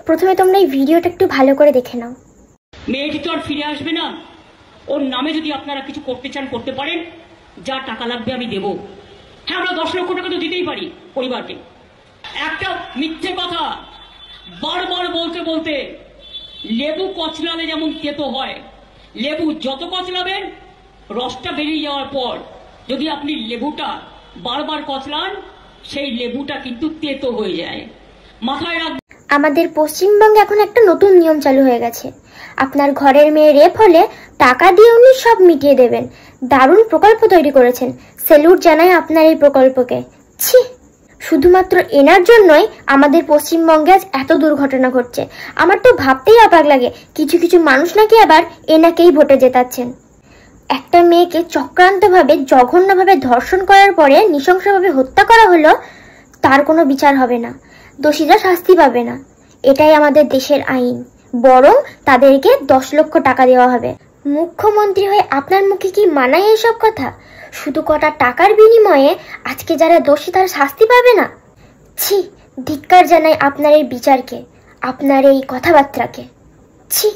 প্রথমে তোমরা এই ভিডিওটা একটু ভালো করে দেখে নাও। মেয়েটি তো আর ফিরে আসবে না। ওর নামে যদি আপনারা কিছু করতে চান করতে পারেন, যা টাকা লাগবে আমি দেব। হ্যাঁ, আমরা 10 লক্ষ টাকা তো দিতেই পারি পরিবারকে। একটা মিথ্যে কথা বারবার বলতে বলতে লেবু কচলালে যেমন তেতো হয়, লেবু যত কচলাবেন রসটা বেরিয়ে যাওয়ার পর যদি আপনি লেবুটা বারবার কচলান, সেই লেবুটা কিন্তু তেতো হয়ে যায়। মাথায় রাখবেন। আমাদের পশ্চিমবঙ্গে এখন একটা নতুন নিয়ম চালু হয়ে গেছে। আপনার ঘরের মেয়ে রেপ হলে টাকা দিয়ে উনি সব মিটিয়ে দেবেন। দারুণ প্রকল্প তৈরি করেছেন, স্যালুট জানাই আপনার এই প্রকল্পকে। ছি, শুধুমাত্র এনার জন্যই আমাদের পশ্চিমবঙ্গে আজ এত দুর্ঘটনা ঘটছে। আমার তো ভাবতেই অবাক লাগে, কিছু কিছু মানুষ নাকি আবার এনাকেই ভোটে জেতাচ্ছেন। একটা মেয়েকে চক্রান্তভাবে জঘন্যভাবে ধর্ষণ করার পরে নৃশংসভাবে হত্যা করা হলো, তার কোনো বিচার হবে না, দোষীরা শাস্তি পাবে না। এটাই আমাদের দেশের আইন। বরং তাদেরকে 10 লক্ষ টাকা দেওয়া হবে। মুখ্যমন্ত্রী হয়ে আপনার মুখে কি মানায় এইসব কথা? শুধু কটা টাকার বিনিময়ে আজকে যারা দোষী তারা শাস্তি পাবে না? ছি, ধিক্কার জানাই আপনার এই বিচারকে, আপনার এই কথাবার্তাকে। ছি।